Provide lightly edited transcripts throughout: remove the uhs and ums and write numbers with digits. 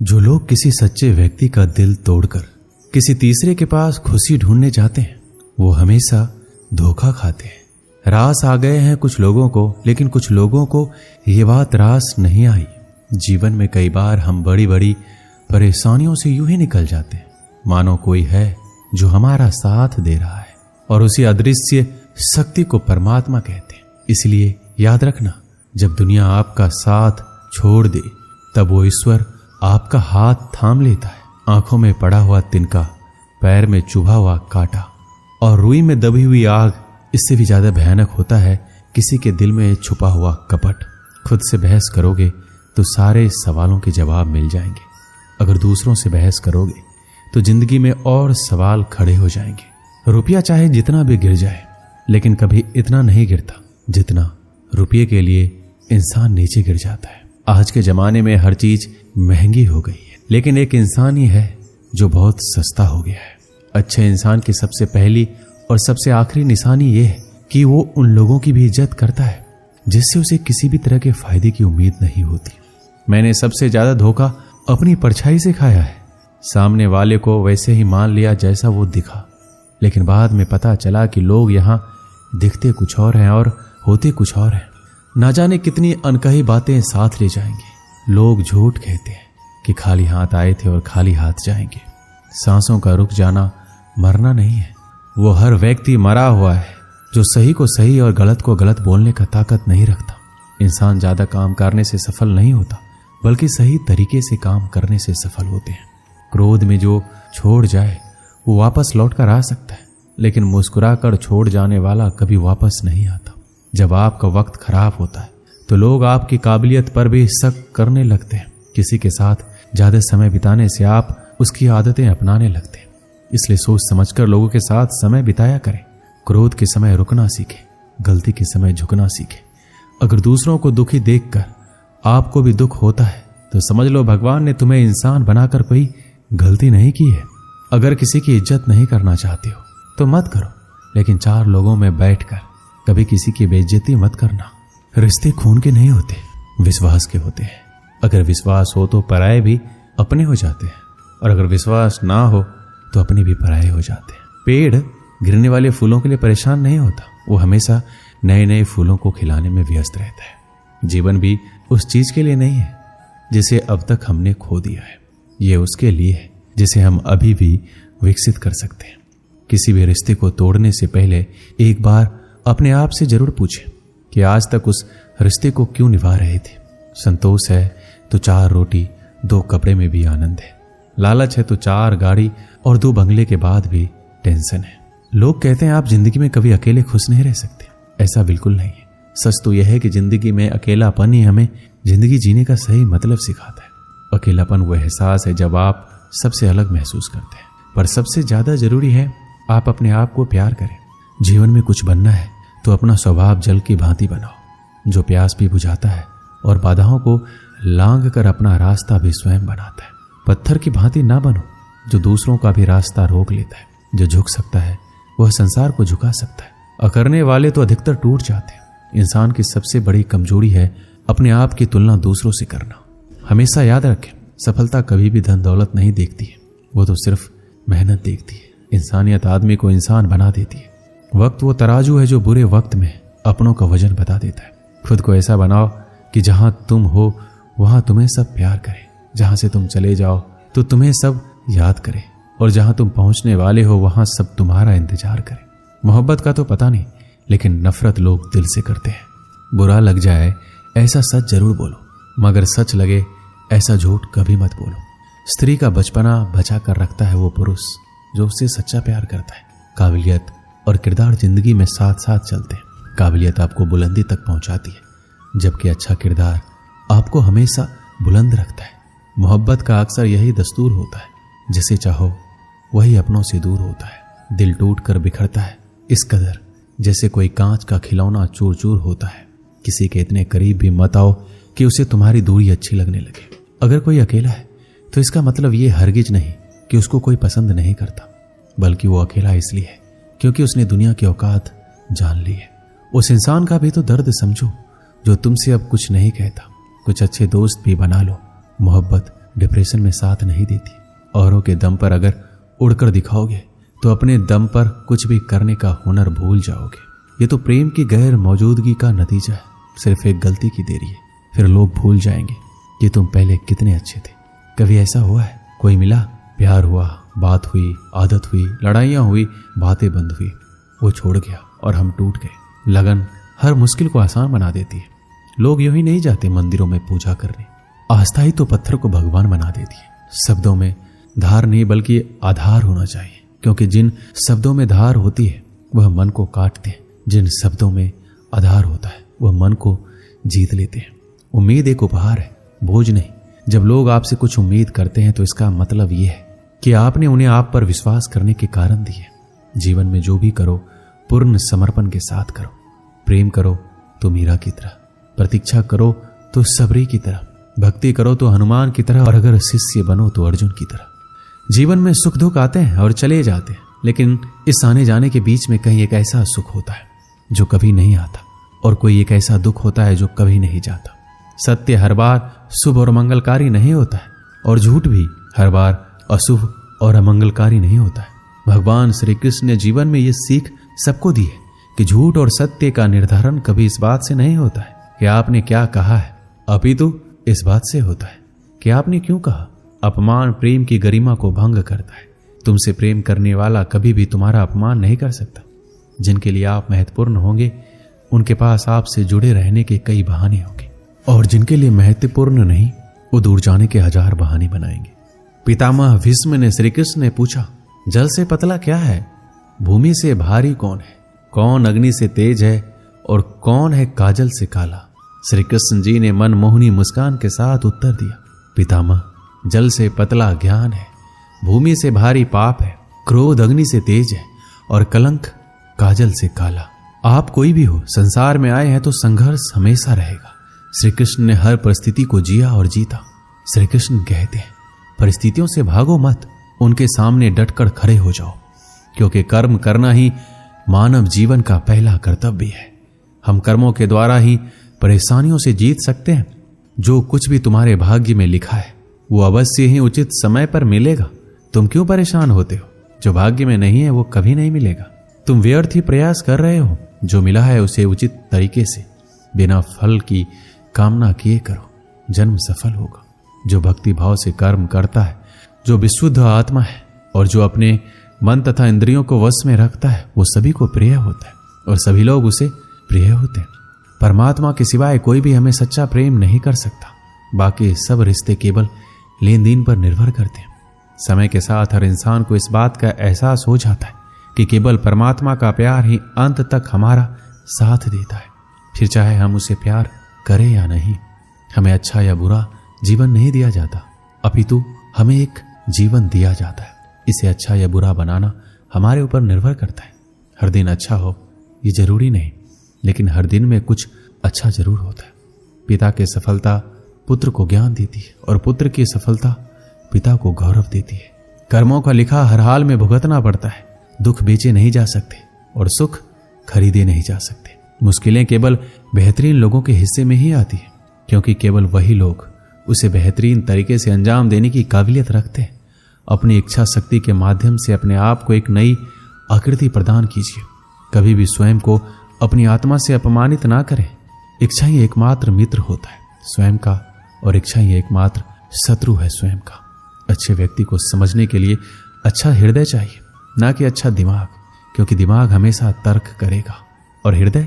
जो लोग किसी सच्चे व्यक्ति का दिल तोड़कर किसी तीसरे के पास खुशी ढूंढने जाते हैं वो हमेशा धोखा खाते हैं। रास आ गए हैं कुछ लोगों को, लेकिन कुछ लोगों को ये बात रास नहीं आई। जीवन में कई बार हम बड़ी बड़ी परेशानियों से यूं ही निकल जाते हैं मानो कोई है जो हमारा साथ दे रहा है, और उसी अदृश्य शक्ति को परमात्मा कहते हैं। इसलिए याद रखना, जब दुनिया आपका साथ छोड़ दे तब वो ईश्वर आपका हाथ थाम लेता है। आंखों में पड़ा हुआ तिनका, पैर में चुभा हुआ कांटा और रुई में दबी हुई आग, इससे भी ज्यादा भयानक होता है किसी के दिल में छुपा हुआ कपट। खुद से बहस करोगे तो सारे सवालों के जवाब मिल जाएंगे। अगर दूसरों से बहस करोगे तो जिंदगी में और सवाल खड़े हो जाएंगे। रुपया चाहे जितना भी गिर जाए, लेकिन कभी इतना नहीं गिरता जितना रुपये के लिए इंसान नीचे गिर जाता है। आज के जमाने में हर चीज महंगी हो गई है, लेकिन एक इंसान ही है जो बहुत सस्ता हो गया है। अच्छे इंसान की सबसे पहली और सबसे आखिरी निशानी यह है कि वो उन लोगों की भी इज्जत करता है जिससे उसे किसी भी तरह के फायदे की उम्मीद नहीं होती। मैंने सबसे ज्यादा धोखा अपनी परछाई से खाया है। सामने वाले को वैसे ही मान लिया जैसा वो दिखा, लेकिन बाद में पता चला कि लोग यहाँ दिखते कुछ और हैं और होते कुछ और हैं। ना जाने कितनी अनकही बातें साथ ले जाएंगे। लोग झूठ कहते हैं कि खाली हाथ आए थे और खाली हाथ जाएंगे। सांसों का रुक जाना मरना नहीं है, वो हर व्यक्ति मरा हुआ है जो सही को सही और गलत को गलत बोलने का ताकत नहीं रखता। इंसान ज्यादा काम करने से सफल नहीं होता, बल्कि सही तरीके से काम करने से सफल होते हैं। क्रोध में जो छोड़ जाए वो वापस लौट कर आ सकता है, लेकिन मुस्कुरा कर छोड़ जाने वाला कभी वापस नहीं आता। जब आपका वक्त खराब होता है तो लोग आपकी काबिलियत पर भी शक करने लगते हैं। किसी के साथ ज्यादा समय बिताने से आप उसकी आदतें अपनाने लगते हैं। इसलिए सोच समझकर लोगों के साथ समय बिताया करें। क्रोध के समय रुकना सीखें, गलती के समय झुकना सीखें। अगर दूसरों को दुखी देखकर आपको भी दुख होता है तो समझ लो भगवान ने तुम्हें इंसान बनाकर कोई गलती नहीं की है। अगर किसी की इज्जत नहीं करना चाहते हो तो मत करो, लेकिन चार लोगों में बैठकर कभी किसी की बेइज्जती मत करना। रिश्ते खून के नहीं होते, विश्वास के होते हैं। अगर विश्वास हो तो पराये भी अपने हो जाते हैं, और अगर विश्वास ना हो तो अपने भी पराये हो जाते हैं। पेड़ गिरने वाले फूलों के लिए परेशान नहीं होता, वो हमेशा नए नए फूलों को खिलाने में व्यस्त रहता है। जीवन भी उस चीज के लिए नहीं है जिसे अब तक हमने खो दिया है, ये उसके लिए है जिसे हम अभी भी विकसित कर सकते हैं। किसी भी रिश्ते को तोड़ने से पहले एक बार अपने आप से जरूर पूछें कि आज तक उस रिश्ते को क्यों निभा रहे थे। संतोष है तो 4 रोटी 2 कपड़े में भी आनंद है। लालच है तो 4 गाड़ी और 2 बंगले के बाद भी टेंशन है। लोग कहते हैं आप जिंदगी में कभी अकेले खुश नहीं रह सकते। ऐसा बिल्कुल नहीं है। सच तो यह है कि जिंदगी में अकेलापन ही हमें जिंदगी जीने का सही मतलब सिखाता है। अकेलापन वो एहसास है जब आप सबसे अलग महसूस करते हैं, पर सबसे ज्यादा जरूरी है आप अपने आप को प्यार करें। जीवन में कुछ बनना है तो अपना स्वभाव जल की भांति बनाओ, जो प्यास भी बुझाता है और बाधाओं को लांघ कर अपना रास्ता भी स्वयं बनाता है। पत्थर की भांति ना बनो जो दूसरों का भी रास्ता रोक लेता है। जो झुक सकता है वह संसार को झुका सकता है। अकरने वाले तो अधिकतर टूट जाते हैं। इंसान की सबसे बड़ी कमजोरी है अपने आप की तुलना दूसरों से करना। हमेशा याद रखें, सफलता कभी भी धन दौलत नहीं देखती है, वो तो सिर्फ मेहनत देखती है। इंसानियत आदमी को इंसान बना देती है। वक्त वो तराजू है जो बुरे वक्त में अपनों का वजन बता देता है। खुद को ऐसा बनाओ कि जहां तुम हो वहां तुम्हें सब प्यार करें, जहां से तुम चले जाओ तो तुम्हें सब याद करें, और जहां तुम पहुंचने वाले हो वहां सब तुम्हारा इंतजार करें। मोहब्बत का तो पता नहीं, लेकिन नफरत लोग दिल से करते हैं। बुरा लग जाए ऐसा सच जरूर बोलो, मगर सच लगे ऐसा झूठ कभी मत बोलो। स्त्री का बचपना बचा कर रखता है वो पुरुष जो उससे सच्चा प्यार करता है। काबिलियत और किरदार जिंदगी में साथ साथ चलते हैं। काबिलियत आपको बुलंदी तक पहुंचाती है, जबकि अच्छा किरदार आपको हमेशा बुलंद रखता है। मोहब्बत का अक्सर यही दस्तूर होता है, जिसे चाहो वही अपनों से दूर होता है। दिल टूट कर बिखरता है इस कदर जैसे कोई कांच का खिलौना चूर चूर होता है। किसी के इतने करीब भी मत आओ कि उसे तुम्हारी दूरी अच्छी लगने लगे। अगर कोई अकेला है तो इसका मतलब ये हरगिज नहीं कि उसको कोई पसंद नहीं करता, बल्कि वो अकेला इसलिए है क्योंकि उसने दुनिया की औकात जान ली है। उस इंसान का भी तो दर्द समझो जो तुमसे अब कुछ नहीं कहता। कुछ अच्छे दोस्त भी बना लो। मोहब्बत डिप्रेशन में साथ नहीं देती। औरों के दम पर अगर उड़कर दिखाओगे तो अपने दम पर कुछ भी करने का हुनर भूल जाओगे। ये तो प्रेम की गैर मौजूदगी का नतीजा है। सिर्फ एक गलती की देरी है, फिर लोग भूल जाएंगे कि तुम पहले कितने अच्छे थे। कभी ऐसा हुआ है, कोई मिला, प्यार हुआ, बात हुई, आदत हुई, लड़ाइयाँ हुई, बातें बंद हुई, वो छोड़ गया और हम टूट गए। लगन हर मुश्किल को आसान बना देती है। लोग यूं ही नहीं जाते मंदिरों में पूजा करने। आस्था ही तो पत्थर को भगवान बना देती है। शब्दों में धार नहीं बल्कि आधार होना चाहिए, क्योंकि जिन शब्दों में धार होती है वह मन को काटते हैं, जिन शब्दों में आधार होता है वह मन को जीत लेते हैं। उम्मीद एक उपहार है, बोझ नहीं। जब लोग आपसे कुछ उम्मीद करते हैं तो इसका मतलब यह है कि आपने उन्हें आप पर विश्वास करने के कारण दिए। जीवन में जो भी करो पूर्ण समर्पण के साथ करो। प्रेम करो तो मीरा की तरह, प्रतीक्षा करो तो सबरी की तरह, भक्ति करो तो हनुमान की तरह, और अगर शिष्य बनो तो अर्जुन की तरह। जीवन में सुख दुख आते हैं और चले जाते हैं, लेकिन इस आने जाने के बीच में कहीं एक ऐसा सुख होता है जो कभी नहीं आता, और कोई एक ऐसा दुख होता है जो कभी नहीं जाता। सत्य हर बार शुभ और मंगलकारी नहीं होता है, और झूठ भी हर बार अशुभ और अमंगलकारी नहीं होता है। भगवान श्री कृष्ण ने जीवन में ये सीख सबको दी है कि झूठ और सत्य का निर्धारण कभी इस बात से नहीं होता है कि आपने क्या कहा है, अपितु इस बात से होता है कि आपने क्यों कहा। अपमान प्रेम की गरिमा को भंग करता है। तुमसे प्रेम करने वाला कभी भी तुम्हारा अपमान नहीं कर सकता। जिनके लिए आप महत्वपूर्ण होंगे उनके पास आपसे जुड़े रहने के कई बहाने होंगे, और जिनके लिए महत्वपूर्ण नहीं वो दूर जाने के हजार बहाने बनाएंगे। पितामह भीष्म ने श्री कृष्ण ने पूछा, जल से पतला क्या है, भूमि से भारी कौन है, कौन अग्नि से तेज है और कौन है काजल से काला। श्री कृष्ण जी ने मनमोहनी मुस्कान के साथ उत्तर दिया, पितामह जल से पतला ज्ञान है, भूमि से भारी पाप है, क्रोध अग्नि से तेज है और कलंक काजल से काला। आप कोई भी हो, संसार में आए हैं तो संघर्ष हमेशा रहेगा। श्री कृष्ण ने हर परिस्थिति को जिया और जीता। श्री कृष्ण कहते हैं, परिस्थितियों से भागो मत, उनके सामने डटकर खड़े हो जाओ, क्योंकि कर्म करना ही मानव जीवन का पहला कर्तव्य है। हम कर्मों के द्वारा ही परेशानियों से जीत सकते हैं। जो कुछ भी तुम्हारे भाग्य में लिखा है वो अवश्य ही उचित समय पर मिलेगा। तुम क्यों परेशान होते हो? जो भाग्य में नहीं है वो कभी नहीं मिलेगा। तुम व्यर्थ ही प्रयास कर रहे हो। जो मिला है उसे उचित तरीके से बिना फल की कामना किए करो, जन्म सफल होगा। जो भक्ति भाव से कर्म करता है, जो विशुद्ध आत्मा है और जो अपने मन तथा इंद्रियों को वश में रखता है, वो सभी को प्रिय होता है और सभी लोग उसे प्रिय होते हैं। परमात्मा के सिवाय कोई भी हमें सच्चा प्रेम नहीं कर सकता। बाकी सब रिश्ते केवल लेन देन पर निर्भर करते हैं। समय के साथ हर इंसान को इस बात का एहसास हो जाता है कि केवल परमात्मा का प्यार ही अंत तक हमारा साथ देता है। फिर चाहे हम उसे प्यार करें या नहीं, हमें अच्छा या बुरा जीवन नहीं दिया जाता, अपितु हमें एक जीवन दिया जाता है। इसे अच्छा या बुरा बनाना हमारे ऊपर निर्भर करता है। हर दिन अच्छा हो ये जरूरी नहीं, लेकिन हर दिन में कुछ अच्छा जरूर होता है। पिता की सफलता पुत्र को ज्ञान देती है और पुत्र की सफलता पिता को गौरव देती है। कर्मों का लिखा हर हाल में भुगतना पड़ता है। दुख बेचे नहीं जा सकते और सुख खरीदे नहीं जा सकते। मुश्किलें केवल बेहतरीन लोगों के हिस्से में ही आती है, क्योंकि केवल वही लोग उसे बेहतरीन तरीके से अंजाम देने की काबिलियत रखते हैं। अपनी इच्छा शक्ति के माध्यम से अपने आप को एक नई आकृति प्रदान कीजिए। कभी भी स्वयं को अपनी आत्मा से अपमानित ना करें। इच्छा ही एकमात्र मित्र होता है स्वयं का, और इच्छा ही एकमात्र शत्रु है स्वयं का। अच्छे व्यक्ति को समझने के लिए अच्छा हृदय चाहिए, ना कि अच्छा दिमाग, क्योंकि दिमाग हमेशा तर्क करेगा और हृदय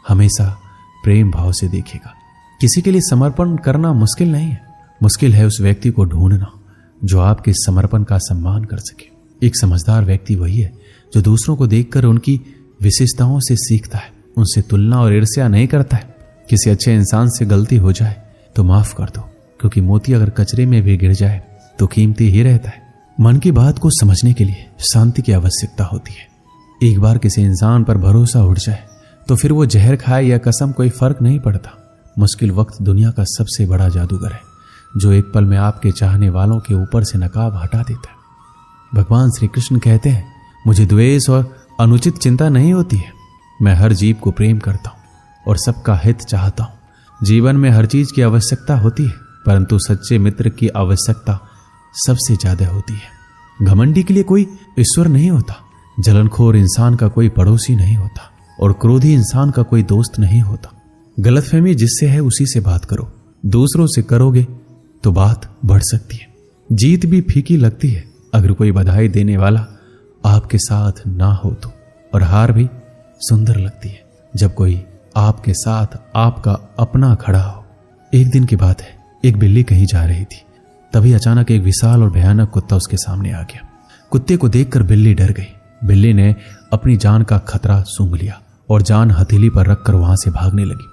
हमेशा प्रेम भाव से देखेगा। किसी के लिए समर्पण करना मुश्किल नहीं है, मुश्किल है उस व्यक्ति को ढूंढना जो आपके समर्पण का सम्मान कर सके। एक समझदार व्यक्ति वही है जो दूसरों को देखकर उनकी विशेषताओं से सीखता है, उनसे तुलना और ईर्ष्या नहीं करता है। किसी अच्छे इंसान से गलती हो जाए तो माफ कर दो, क्योंकि मोती अगर कचरे में भी गिर जाए तो कीमती ही रहता है। मन की बात को समझने के लिए शांति की आवश्यकता होती है। एक बार किसी इंसान पर भरोसा उठ जाए तो फिर वो जहर खाए या कसम कोई फर्क नहीं पड़ता। मुश्किल वक्त दुनिया का सबसे बड़ा जादूगर है, जो एक पल में आपके चाहने वालों के ऊपर से नकाब हटा देता है। भगवान श्री कृष्ण कहते हैं, मुझे द्वेष और अनुचित चिंता नहीं होती है। मैं हर जीव को प्रेम करता हूँ और सबका हित चाहता हूँ। जीवन में हर चीज की आवश्यकता होती है, परंतु सच्चे मित्र की आवश्यकता सबसे ज्यादा होती है। घमंडी के लिए कोई ईश्वर नहीं होता, जलनखोर इंसान का कोई पड़ोसी नहीं होता और क्रोधी इंसान का कोई दोस्त नहीं होता। गलतफहमी जिससे है उसी से बात करो, दूसरों से करोगे तो बात बढ़ सकती है। जीत भी फीकी लगती है अगर कोई बधाई देने वाला आपके साथ ना हो तो, और हार भी सुंदर लगती है जब कोई आपके साथ आपका अपना खड़ा हो। एक दिन की बात है, एक बिल्ली कहीं जा रही थी, तभी अचानक एक विशाल और भयानक कुत्ता उसके सामने आ गया। कुत्ते को देखकर बिल्ली डर गई। बिल्ली ने अपनी जान का खतरा सूंघ लिया और जान हथेली पर रखकर वहां से भागने लगी,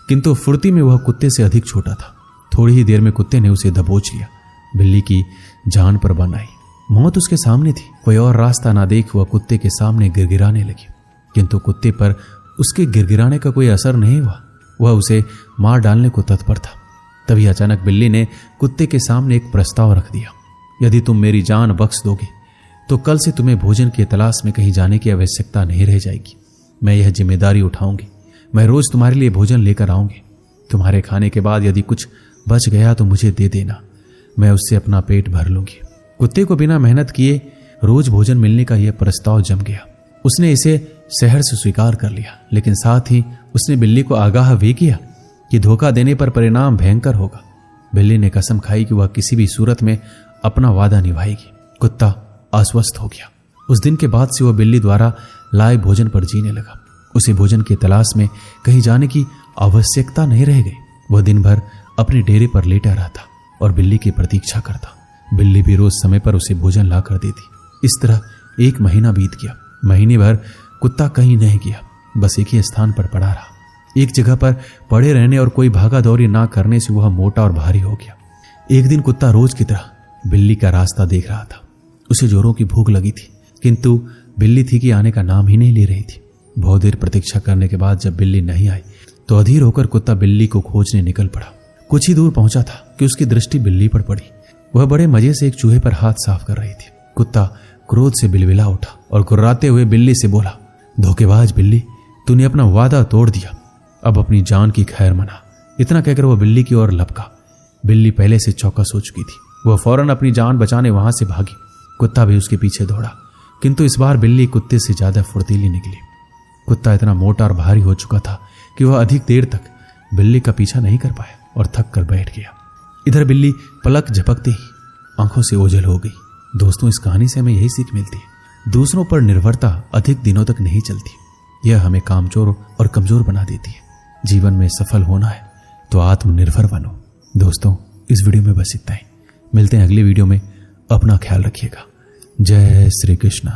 किंतु फुर्ती में वह कुत्ते से अधिक छोटा था। थोड़ी ही देर में कुत्ते ने उसे दबोच लिया। बिल्ली की जान पर बन आई, मौत उसके सामने थी। कोई और रास्ता ना देख वह कुत्ते के सामने गिड़गिड़ाने लगी, किंतु कुत्ते पर उसके गिड़गिड़ाने का कोई असर नहीं हुआ। वह उसे मार डालने को तत्पर था। तभी अचानक बिल्ली ने कुत्ते के सामने एक प्रस्ताव रख दिया, यदि तुम मेरी जान बख्श दोगे तो कल से तुम्हें भोजन की तलाश में कहीं जाने की आवश्यकता नहीं रह जाएगी। मैं यह जिम्मेदारी उठाऊंगी। मैं रोज तुम्हारे लिए भोजन लेकर आऊंगी। तुम्हारे खाने के बाद यदि कुछ बच गया तो मुझे दे देना, मैं उससे अपना पेट भर लूंगी। कुत्ते को बिना मेहनत किए रोज भोजन मिलने का यह प्रस्ताव जम गया। उसने इसे शहर से स्वीकार कर लिया, लेकिन साथ ही उसने बिल्ली को आगाह भी किया कि धोखा देने पर परिणाम भयंकर होगा। बिल्ली ने कसम खाई कि वह किसी भी सूरत में अपना वादा निभाएगी। कुत्ता आश्वस्त हो गया। उस दिन के बाद से वह बिल्ली द्वारा लाए भोजन पर जीने लगा। उसे भोजन की तलाश में कहीं जाने की आवश्यकता नहीं रह गई। वह दिन भर अपने डेरे पर लेटा रहता और बिल्ली की प्रतीक्षा करता। बिल्ली भी रोज समय पर उसे भोजन ला कर देती। इस तरह एक महीना बीत गया। महीने भर कुत्ता कहीं नहीं गया, बस एक ही स्थान पर पड़ा रहा। एक जगह पर पड़े रहने और कोई भागा दौड़ी ना करने से वह मोटा और भारी हो गया। एक दिन कुत्ता रोज की तरह बिल्ली का रास्ता देख रहा था। उसे जोरों की भूख लगी थी, किंतु बिल्ली थी कि आने का नाम ही नहीं ले रही थी। बहुत देर प्रतीक्षा करने के बाद जब बिल्ली नहीं आई तो अधीर होकर कुत्ता बिल्ली को खोजने निकल पड़ा। कुछ ही दूर पहुंचा था कि उसकी दृष्टि बिल्ली पर पड़ी। वह बड़े मजे से एक चूहे पर हाथ साफ कर रही थी। कुत्ता क्रोध से बिलबिला उठा और गुर्राते हुए बिल्ली से बोला, धोखेबाज बिल्ली, तूने अपना वादा तोड़ दिया, अब अपनी जान की खैर मना। इतना कहकर वह बिल्ली की ओर लपका। बिल्ली पहले से चौकस हो चुकी थी। वह फौरन अपनी जान बचाने वहां से भागी। कुत्ता भी उसके पीछे दौड़ा, किंतु इस बार बिल्ली कुत्ते से ज्यादा फुर्तीली निकली। कुत्ता इतना मोटा और भारी हो चुका था कि वह अधिक देर तक बिल्ली का पीछा नहीं कर पाया और थक कर बैठ गया। इधर बिल्ली पलक झपकते ही आंखों से ओझल हो गई। दोस्तों, इस कहानी से हमें यही सीख मिलती है, दूसरों पर निर्भरता अधिक दिनों तक नहीं चलती। यह हमें कामचोर और कमजोर बना देती है। जीवन में सफल होना है तो आत्मनिर्भर बनो। दोस्तों, इस वीडियो में बस इतना ही। मिलते हैं अगली वीडियो में। अपना ख्याल रखिएगा। जय श्री कृष्ण।